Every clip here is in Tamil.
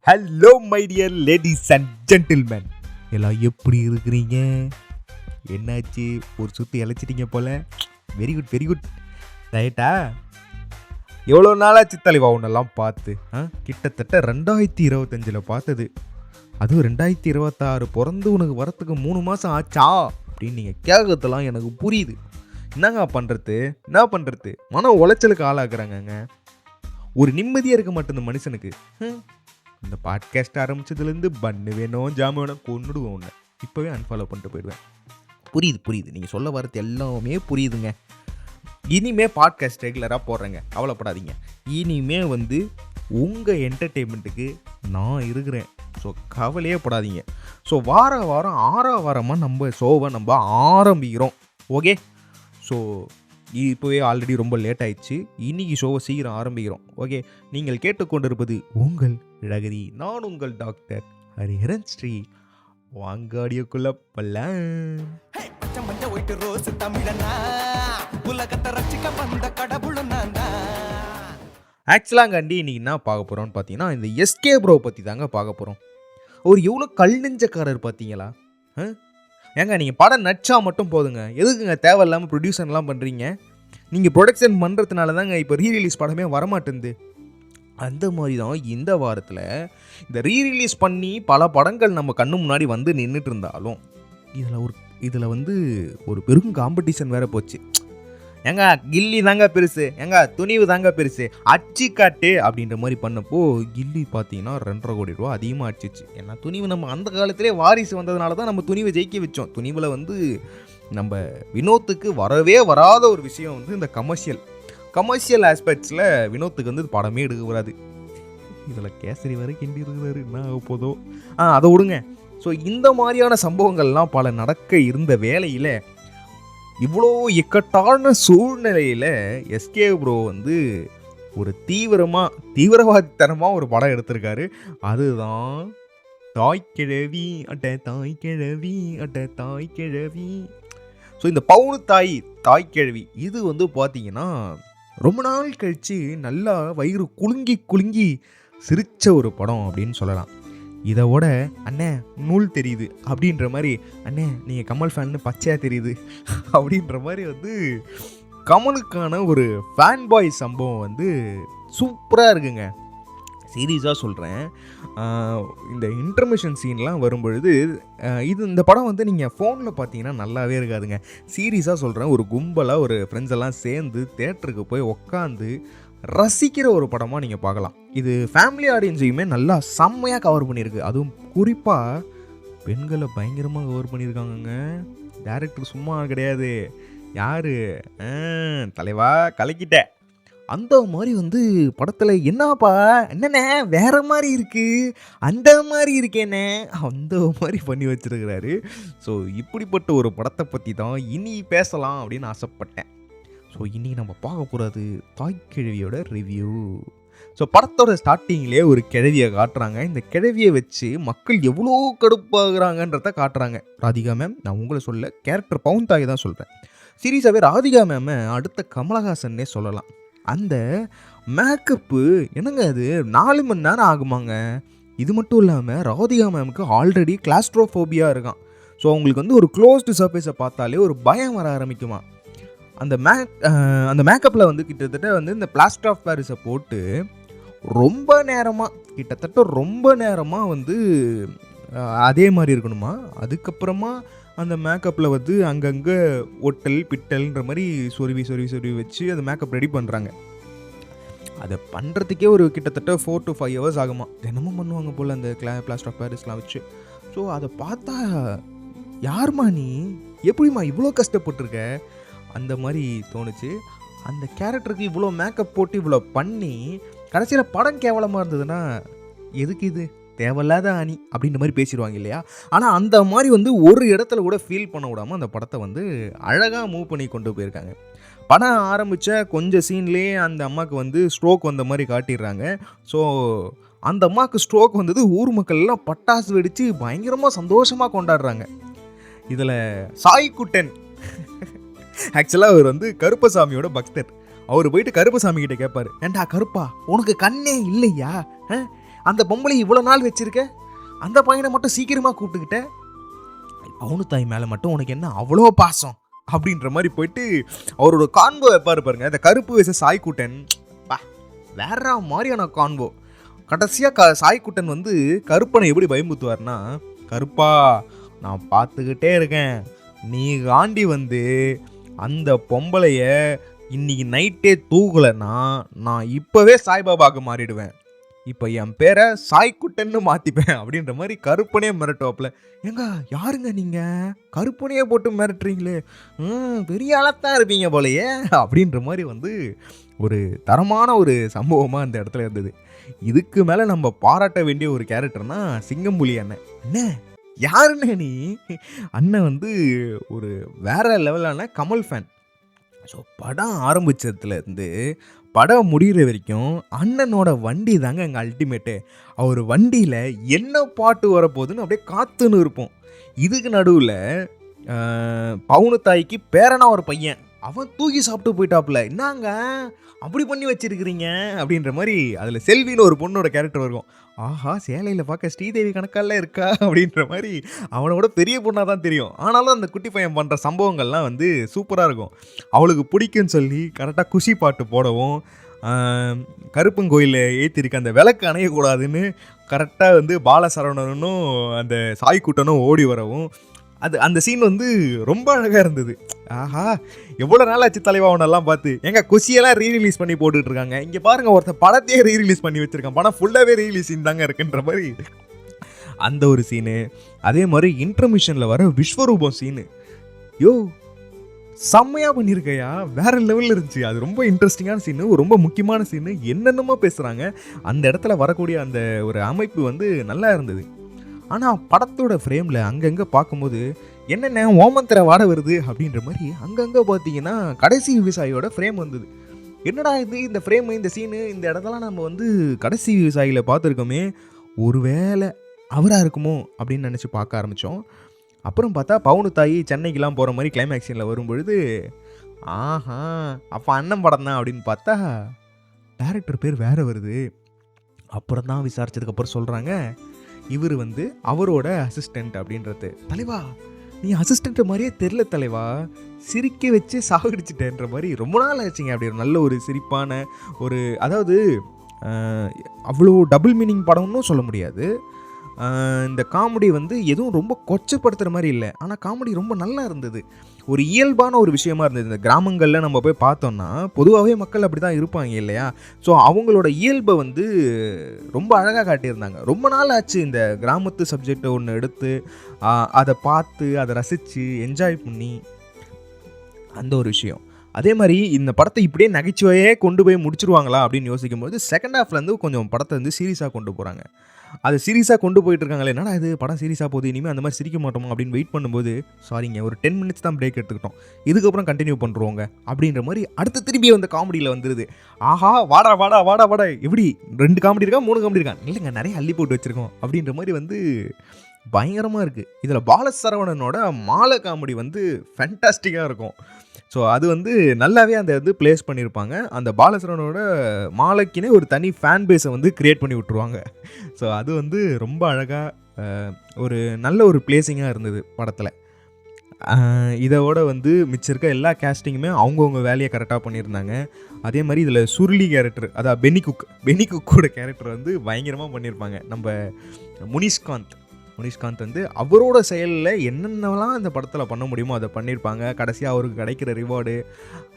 Hello my dear ladies and gentlemen, எல்லாம் எப்படி இருக்கிறீங்க? என்னாச்சு, ஒரு சுற்றி இழைச்சிட்டிங்க போல. Very good very good. ரைட்டா, எவ்வளோ நாளாச்சு தலைவா உன்னெல்லாம் பார்த்து? கிட்டத்தட்ட 2025 பார்த்தது. அதுவும் 2026 பிறந்து உனக்கு வரத்துக்கு 3 மாதம் ஆச்சா அப்படின்னு நீங்கள் கேட்கறதுலாம் எனக்கு புரியுது. என்ன பண்ணுறது, மன உளைச்சலுக்கு ஆளாக்குறாங்கங்க. ஒரு நிம்மதியாக இருக்க மாட்டேங்குது மனுஷனுக்கு. இந்த பாட்காஸ்ட் ஆரம்பித்ததுலேருந்து பண்ணு வேணும் ஜாமு வேணும் கொண்டுடுவேன் ஒன்று. இப்போவே அன்ஃபாலோ பண்ணிட்டு போயிடுவேன். புரியுது, நீங்கள் சொல்ல வரது எல்லாமே புரியுதுங்க. இனிமே பாட்காஸ்ட் ரெகுலராக போடுறேங்க, கவலைப்படாதீங்க. இனிமே உங்கள் என்டர்டெயின்மெண்ட்டுக்கு நான் இருக்கிறேன். ஸோ கவலையே படாதீங்க. ஸோ வாரம் 6ஆம் வாரமாக நம்ம ஷோவை ஆரம்பிக்கிறோம். ஓகே, ஸோ இப்போவே ஆல்ரெடி ரொம்ப லேட் ஆயிடுச்சு. இன்றைக்கி ஷோவை சீக்கிரம் ஆரம்பிக்கிறோம். ஓகே, நீங்கள் கேட்டுக்கொண்டிருப்பது உங்கள் இழகரி. நான் உங்கள் டாக்டர் ஹரிஹரன் ஸ்ரீ. வாங்காடியோக்குள்ள பல்லாம். ஆக்சுவலாங்காண்டி இன்னைக்கு என்ன பார்க்க போகிறோம்னு பார்த்தீங்கன்னா, இந்த எஸ்கே ப்ரோ பற்றி தாங்க பார்க்க போகிறோம். அவர் எவ்வளோ கல் நெஞ்சக்காரர் பார்த்தீங்களா? ஏங்க நீங்கள் படம் நடிச்சா மட்டும் போதுங்க, எதுக்குங்க தேவையில்லாமல் ப்ரொடியூசர்லாம் பண்ணுறீங்க? நீங்கள் ப்ரொடக்ஷன் பண்ணுறதுனால தாங்க இப்போ ரீரிலீஸ் படமே வரமாட்டேங்குது. அந்த மாதிரி தான் இந்த வாரத்தில் இந்த ரீரிலீஸ் பண்ணி பல படங்கள் நம்ம கண்ணு முன்னாடி நின்றுட்டு இருந்தாலும் இதில் ஒரு பெரும் காம்படிஷன் வேறு போச்சு. ஏங்க கில்லி தாங்க பெருசு, ஏங்க துணிவு தாங்க பெருசு, அச்சு காட்டு அப்படின்ற மாதிரி பண்ணப்போ கில்லி பார்த்தீங்கன்னா 2.5 கோடி ரூபா அதிகமாக அடிச்சிச்சு. ஏன்னா துணிவு நம்ம அந்த காலத்திலே வாரிசு வந்ததுனால தான் நம்ம துணிவை ஜெயிக்க வச்சோம். துணிவில் நம்ம வினோத்துக்கு வரவே வராத ஒரு விஷயம் இந்த கமர்ஷியல் ஆஸ்பெக்ட்ஸில் வினோத்துக்கு படமே எடுக்க வராது. இதில் கேசரி வரை கிண்டி இருக்கிறாரு, என்ன ஆக போதோ. அதை விடுங்க. ஸோ இந்த மாதிரியான சம்பவங்கள்லாம் பல நடக்க இருந்த வேளையில், இவ்வளோ இக்கட்டான சூழ்நிலையில் எஸ்கே ப்ரோ ஒரு தீவிரவாதித்தனமாக ஒரு படம் எடுத்திருக்காரு. அதுதான் தாய்க்கிழவி தாய்க்கிழவி. ஸோ இந்த பவுனு தாய்க்கிழவி இது பார்த்தீங்கன்னா ரொம்ப நாள் கழித்து நல்லா வயிறு குலுங்கி சிரித்த ஒரு படம் அப்படின்னு சொல்லலாம். இதோட அண்ணே நூல் தெரியுது அப்படின்ற மாதிரி, அண்ணே நீங்கள் கமல் ஃபேன்னு பச்சையாக தெரியுது அப்படின்ற மாதிரி கமலுக்கான ஒரு ஃபேன் பாய் சம்பவம் சூப்பராக இருக்குங்க. சீரியஸாக சொல்கிறேன். இந்த இன்டர்மிஷன் சீன்லாம் வரும்பொழுது இந்த படம் நீங்கள் ஃபோனில் பார்த்தீங்கன்னா நல்லாவே இருக்காதுங்க. சீரியஸாக சொல்கிறேன். ஒரு கும்பலாக ஒரு ஃப்ரெண்ட்ஸ் எல்லாம் சேர்ந்து தேட்டருக்கு போய் உக்காந்து ரசிக்கிற ஒரு படமாக நீங்கள் பார்க்கலாம். இது ஃபேமிலி ஆடியன்ஸையுமே நல்லா செம்மையாக கவர் பண்ணியிருக்கு. அதுவும் குறிப்பாக பெண்களை பயங்கரமாக கவர் பண்ணியிருக்காங்கங்க. டேரக்டர் சும்மா கிடையாது. யார் தலைவா கலக்கிட்ட அந்த மாதிரி படத்தில் என்னண்ணே வேற மாதிரி இருக்குது, அந்த மாதிரி இருக்கேண்ணே, அந்த மாதிரி பண்ணி வச்சிருக்கிறாரு. ஸோ இப்படிப்பட்ட ஒரு படத்தை பற்றி தான் இனி பேசலாம் அப்படின்னு ஆசைப்பட்டேன். ஸோ இன்றைக்கி நம்ம பார்க்க போகிறது தாய்க்கிழவியோட ரிவ்யூ. ஸோ படத்தோட ஸ்டார்டிங்லேயே ஒரு கிழவியை காட்டுறாங்க. இந்த கிழவியை வச்சு மக்கள் எவ்வளோ கடுப்பாகிறாங்கன்றத காட்டுறாங்க. ராதிகா மேம், நான் உங்களை சொல்ல கேரக்டர் பவுன் தாய் தான் சொல்கிறேன். சீரியஸாகவே ராதிகா மேமை அடுத்த கமலஹாசன்னே சொல்லலாம். அந்த மேக்கப்பு என்னங்க, அது 4 மணி நேரம் ஆகுமாங்க. இது மட்டும் இல்லாமல் ராதிகா மேமுக்கு ஆல்ரெடி கிளாஸ்ட்ரோஃபோபியா இருக்கான். ஸோ அவங்களுக்கு ஒரு க்ளோஸ்டு சர்ஃபேஸை பார்த்தாலே ஒரு பயம் வர ஆரம்பிக்குமா. அந்த மேக்கப்பில் கிட்டத்தட்ட இந்த பிளாஸ்டர் ஆஃப் பாரிஸை போட்டு ரொம்ப நேரமாக அதே மாதிரி இருக்கணுமா. அதுக்கப்புறமா அந்த மேக்கப்பில் அங்கங்கே ஒட்டல் பிட்டல்ன்ற மாதிரி சொருவி வச்சு அந்த மேக்கப் ரெடி பண்ணுறாங்க. அதை பண்ணுறதுக்கே ஒரு கிட்டத்தட்ட 4 to 5 hours ஆகுமா. தினமும் பண்ணுவாங்க போல் அந்த பிளாஸ்டர் ஆஃப் பாரிஸ்லாம் வச்சு. ஸோ அதை பார்த்தா யாருமா நீ, எப்படிம்மா இவ்வளோ கஷ்டப்பட்டுருக்க அந்த மாதிரி தோணுச்சு. அந்த கேரக்டருக்கு இவ்வளோ மேக்கப் போட்டு இவ்வளோ பண்ணி கடைசியில் படம் கேவலமாக இருந்ததுன்னா எதுக்கு இது தேவையில்லாத அணி அப்படின்ற மாதிரி பேசிடுவாங்க இல்லையா. ஆனால் அந்த மாதிரி ஒரு இடத்துல கூட ஃபீல் பண்ண விடாமல் அந்த படத்தை அழகாக மூவ் பண்ணி கொண்டு போயிருக்காங்க. படம் ஆரம்பித்த கொஞ்சம் சீன்லேயே அந்த அம்மாவுக்கு ஸ்ட்ரோக் வந்த மாதிரி காட்டிடுறாங்க. ஸோ அந்த அம்மாவுக்கு ஸ்ட்ரோக் ஊர் மக்கள் எல்லாம் பட்டாசு வெடித்து பயங்கரமாக சந்தோஷமாக கொண்டாடுறாங்க. இதில் சாய்குட்டன் ஆக்சுவலாக அவர் கருப்பசாமியோட பக்தர். அவர் போயிட்டு கருப்பசாமி கிட்ட கேட்பார், ஏண்டா கருப்பா உனக்கு கண்ணே இல்லையா, அந்த பொம்பளை இவ்வளோ நாள் வச்சிருக்க, அந்த பையனை மட்டும் சீக்கிரமாக கூப்பிட்டுக்கிட்ட, பவுனு தாய் மேலே மட்டும் உனக்கு என்ன அவ்வளோ பாசம் அப்படின்ற மாதிரி போயிட்டு அவரோட கான்போ வைப்பார் பாருங்க. இந்த கருப்பு வயசு சாய்குட்டன் வேற மாதிரியான கான்போ. கடைசியாக சாய்குட்டன் வந்து கருப்பனை எப்படி பயமுத்துவார்னா, கருப்பா நான் பார்த்துக்கிட்டே இருக்கேன், நீ காண்டி வந்து அந்த பொம்பளைய இன்னைக்கு நைட்டே தூக்கலைன்னா நான் இப்போவே சாய்பாபாவுக்கு மாறிடுவேன், இப்போ என் பேரை சாய்குட்டன்னு மாற்றிப்பேன் அப்படின்ற மாதிரி கருப்பனே மிரட்டுவாப்புல. ஏங்க யாருங்க நீங்கள் கருப்பனையே போட்டு மிரட்டுறீங்களே, பெரிய ஆளத்தான் இருப்பீங்க போலையே அப்படின்ற மாதிரி வந்து ஒரு தரமான ஒரு சம்பவமாக அந்த இடத்துல இருந்தது. இதுக்கு மேலே நம்ம பாராட்ட வேண்டிய ஒரு கேரக்டர்னா சிங்கம்புலி அண்ணன். அண்ணன் யாருன்னு நீ, அண்ணன் வந்து ஒரு வேற லெவலான கமல் ஃபேன். ஸோ படம் ஆரம்பித்ததுலேருந்து படம் முடிகிற வரைக்கும் அண்ணனோட வண்டி தாங்க எங்கள் அல்டிமேட்டு. அவர் வண்டியில் என்ன பாட்டு வரப்போகுதுன்னு அப்படியே காத்துன்னு இருப்போம். இதுக்கு நடுவில் பவுனு தாய்க்கு பேரனா ஒரு பையன், அவன் தூக்கி சாப்பிட்டு போயிட்டாப்புல, என்னங்க அப்படி பண்ணி வச்சிருக்கிறீங்க அப்படின்ற மாதிரி. அதில் செல்வின்னு ஒரு பொண்ணோட கேரக்டர் இருக்கும். ஆஹா சேலையில் பார்க்க ஸ்ரீதேவி கணக்கால இருக்கா அப்படின்ற மாதிரி அவனோட பெரிய பொண்ணாக தான் தெரியும். ஆனாலும் அந்த குட்டி பையன் பண்ணுற சம்பவங்கள்லாம் வந்து சூப்பராக இருக்கும். அவளுக்கு பிடிக்குன்னு சொல்லி கரெக்டாக குஷி பாட்டு போடவும், கருப்பங்கோயிலில் ஏற்றிருக்க அந்த விளக்கு அணையக்கூடாதுன்னு கரெக்டாக வந்து பாலசரவணனும் அந்த சாய்குட்டனும் ஓடி வரவும், அந்த சீன் வந்து ரொம்ப அழகாக இருந்தது. ஆஹா எவ்வளோ நாள் ஆச்சு தலைவா அவனெல்லாம் பார்த்து. எங்க குஷியெல்லாம் ரீரிலீஸ் பண்ணி போட்டுட்டு இருக்காங்க, இங்கே பாருங்கள் ஒருத்தர் படத்தையே ரீரிலீஸ் பண்ணி வச்சுருக்கான், படம் ஃபுல்லாகவே ரீரிலீஸ் சீன் தாங்க இருக்குன்ற மாதிரி அந்த ஒரு சீனு. அதே மாதிரி இன்டர்மிஷனில் வர விஸ்வரூபம் சீனு, செம்மையாக பண்ணியிருக்கையா, வேறு லெவலில் இருந்துச்சு. அது ரொம்ப இன்ட்ரெஸ்டிங்கான சீனு, ரொம்ப முக்கியமான சீனு, என்னென்னமோ பேசுகிறாங்க. அந்த இடத்துல வரக்கூடிய அந்த ஒரு அமைப்பு வந்து நல்லா இருந்தது. ஆனால் படத்தோட ஃப்ரேமில் அங்கங்கே பார்க்கும்போது என்னென்ன ஓமந்திர வாட வருது அப்படின்ற மாதிரி அங்கங்கே பார்த்தீங்கன்னா கடைசி விவசாயியோட ஃப்ரேம் வந்தது. என்னடா இது, இந்த ஃப்ரேமு, இந்த சீனு, இந்த இடத்தெல்லாம் நம்ம வந்து கடைசி விவசாயியில் பார்த்துருக்கோமே, ஒருவேளை அவராக இருக்குமோ அப்படின்னு நினச்சி பார்க்க ஆரம்பித்தோம். அப்புறம் பார்த்தா பவுனு தாய் சென்னைக்கெலாம் போகிற மாதிரி கிளைமேக்ஸ் சீனில் வரும்பொழுது, ஆஹா அப்போ அண்ணன் படம் தான் அப்படின்னு பார்த்தா டேரக்டர் பேர் வேறு வருது. அப்புறம் தான் விசாரிச்சதுக்கப்புறம் சொல்கிறாங்க, இவர் வந்து அவரோட அசிஸ்டண்ட் அப்படின்றது. தலைவா நீ அசிஸ்டண்ட் மாதிரியே தெரில தலைவா, சிரிக்க வச்சு சாகடிச்சிட்டேன்ற மாதிரி. ரொம்ப நாள் ஆச்சுங்க அப்படி ஒரு நல்ல ஒரு சிரிப்பான ஒரு, அதாவது அவ்வளோ டபுள் மீனிங் படம்னு சொல்ல முடியாது. இந்த காமெடி வந்து எதுவும் ரொம்ப கொச்சப்படுத்துகிற மாதிரி இல்லை, ஆனால் காமெடி ரொம்ப நல்லா இருந்தது. ஒரு இயல்பான ஒரு விஷயமா இருந்தது. இந்த கிராமங்களில் நம்ம போய் பார்த்தோம்னா பொதுவாகவே மக்கள் அப்படி தான் இருப்பாங்க இல்லையா. ஸோ அவங்களோட இயல்பை வந்து ரொம்ப அழகாக காட்டியிருந்தாங்க. ரொம்ப நாள் ஆச்சு இந்த கிராமத்து சப்ஜெக்டை ஒன்று எடுத்து அதை பார்த்து அதை ரசித்து என்ஜாய் பண்ணி அந்த ஒரு விஷயம். அதே மாதிரி இந்த படத்தை இப்படியே நகைச்சுவையே கொண்டு போய் முடிச்சிருவாங்களா அப்படின்னு யோசிக்கும்போது செகண்ட் ஹாஃப்லேருந்து கொஞ்சம் படத்தை வந்து சீரியஸாக கொண்டு போகிறாங்க. அது சீரியஸாக கொண்டு போயிட்டு இருக்காங்களே, என்னடா இது படம் சீரியஸாக போகுது, இனிமேல் அந்த மாதிரி சிரிக்க மாட்டோமா அப்படின்னு வெயிட் பண்ணும்போது, சாரிங்க ஒரு 10 மினிட்ஸ் தான் பிரேக் எடுத்துக்கிட்டோம், இதுக்கப்புறம் கண்டினியூ பண்ணுறோங்க அப்படின்ற மாதிரி அடுத்து திரும்பி வந்து காமெடியில் வந்துடுது. ஆஹா வாடா வாடா வாடா வாடா, எப்படி 2 காமெடி இருக்கா 3 காமெடி இருக்கா, இல்லைங்க நிறைய அள்ளி போட்டு வச்சுருக்கோம் அப்படின்ற மாதிரி வந்து பயங்கரமாக இருக்குது. இதில் பாலசரவணனோட மாலை காமெடி வந்து ஃபேண்டாஸ்டிக்காக இருக்கும். ஸோ அது வந்து நல்லாவே அந்த இது பிளேஸ் பண்ணியிருப்பாங்க. அந்த பாலசரவணனோட மாலைக்குனே ஒரு தனி ஃபேன் பேஸை வந்து க்ரியேட் பண்ணி விட்ருவாங்க. ஸோ அது வந்து ரொம்ப அழகாக ஒரு நல்ல ஒரு பிளேஸிங்காக இருந்தது படத்தில். இதோட வந்து மிச்சம் இருக்க எல்லா கேஸ்டிங்குமே அவங்கவுங்க வேலையை கரெக்டாக பண்ணியிருந்தாங்க. அதே மாதிரி இதில் சுருளி கேரக்டர், அதாவது பெனி குக்கோட கேரக்டர் வந்து பயங்கரமாக பண்ணியிருப்பாங்க. நம்ம முனிஷ்காந்த் வந்து அவரோட செயலில் என்னென்னலாம் இந்த படத்தில் பண்ண முடியுமோ அதை பண்ணியிருப்பாங்க. கடைசியாக அவருக்கு கிடைக்கிற ரிவார்டு.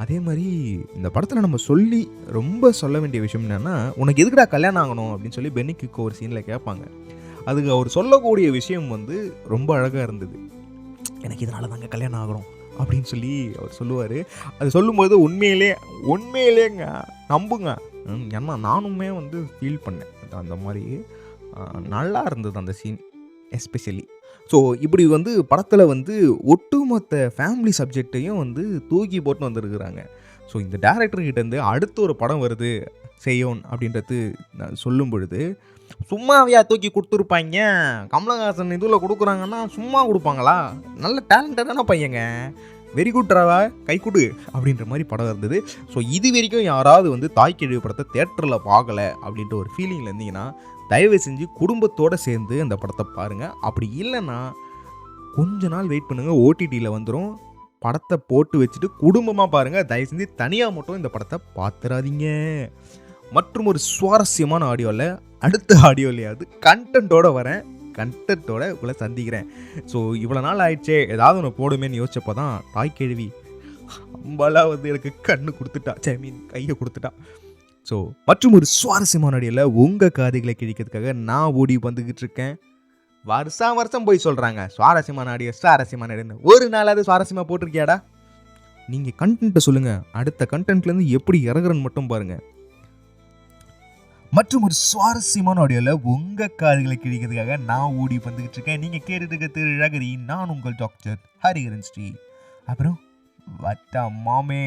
அதே மாதிரி இந்த படத்தில் நம்ம ரொம்ப சொல்ல வேண்டிய விஷயம் என்னென்னா, உனக்கு எதுக்குடா கல்யாணம் ஆகணும் அப்படின்னு சொல்லி பெனிக்கு ஒரு சீனில் கேட்பாங்க. அதுக்கு அவர் சொல்லக்கூடிய விஷயம் வந்து ரொம்ப அழகாக இருந்தது. எனக்கு இதனால தாங்க கல்யாணம் ஆகணும் அப்படின்னு சொல்லி அவர் சொல்லுவார். அது சொல்லும்போது உண்மையிலேங்க நம்புங்க, ஏன்னா நானுமே வந்து ஃபீல் பண்ணேன். அந்த மாதிரி நல்லா இருந்தது அந்த சீன் எஸ்பெஷலி. ஸோ இப்படி வந்து படத்தில் வந்து ஒட்டுமொத்த ஃபேமிலி சப்ஜெக்டையும் வந்து தூக்கி போட்டு வந்துருக்குறாங்க. ஸோ இந்த டேரக்டர்கிட்டேருந்து அடுத்து ஒரு படம் வருது செய்யோன் அப்படின்றது சொல்லும் பொழுது, சும்மாவையா தூக்கி கொடுத்துருப்பாங்க. கமலஹாசன் இதில் கொடுக்குறாங்கன்னா சும்மா கொடுப்பாங்களா, நல்ல டேலண்டடான பையங்க, வெரி குட் ராவா கை கொடு அப்படின்ற மாதிரி படம் இருந்தது. ஸோ இது வரைக்கும் யாராவது வந்து தாய்க்கிழவி படத்தை தேட்டரில் பார்க்கலை அப்படின்ற ஒரு ஃபீலிங்கில் இருந்தீங்கன்னா தயவு செஞ்சு குடும்பத்தோடு சேர்ந்து அந்த படத்தை பாருங்கள். அப்படி இல்லைன்னா கொஞ்ச நாள் வெயிட் பண்ணுங்கள், ஓடிடியில் வந்துடும். படத்தை போட்டு வச்சுட்டு குடும்பமாக பாருங்கள். தயவு செஞ்சு தனியாக மட்டும் இந்த படத்தை பார்த்துறாதீங்க. மற்றும் ஒரு சுவாரஸ்யமான ஆடியோவில் அடுத்த ஆடியோலையாவது கண்டென்ட்டோடு வரேன். கண்டென்ட்டோட உங்களை சந்திக்கிறேன். ஸோ இவ்வளோ நாள் ஆயிடுச்சே, ஏதாவது ஒன்று போடுமேன்னு யோசிச்சப்போ தான் தாய்க்கிழவி அம்பாலா வந்து எனக்கு கண்ணு கொடுத்துட்டா, கையை கொடுத்துட்டா. ஸோ மற்றும் ஒரு சுவாரஸ்யமான ஆடியோவில் உங்கள் காதுகளை கிழிக்கிறதுக்காக நான் ஓடி வந்துக்கிட்டு இருக்கேன். வருஷம் போய் சொல்கிறாங்க சுவாரஸ்யமான ஆடியோ சுவாரஸ்யமான ஆடியோன்னு. ஒரு நாளாவது சுவாரஸ்யமாக போட்டிருக்கியாடா? நீங்கள் கண்டென்ட்டை சொல்லுங்கள், அடுத்த கண்டென்ட்லேருந்து எப்படி இறங்குறன்னு மட்டும் பாருங்கள். மற்றும் ஒரு சுவாரஸ்யமான ஆடியோவில் உங்கள் காதுகளை கிழிக்கிறதுக்காக நான் ஓடி வந்துக்கிட்டு இருக்கேன். நீங்கள் கேட்டுட்டு திரு நான் உங்கள் டாக்டர் ஹரிஹரன் ஸ்ரீ. அப்புறம் வட்டா மாமே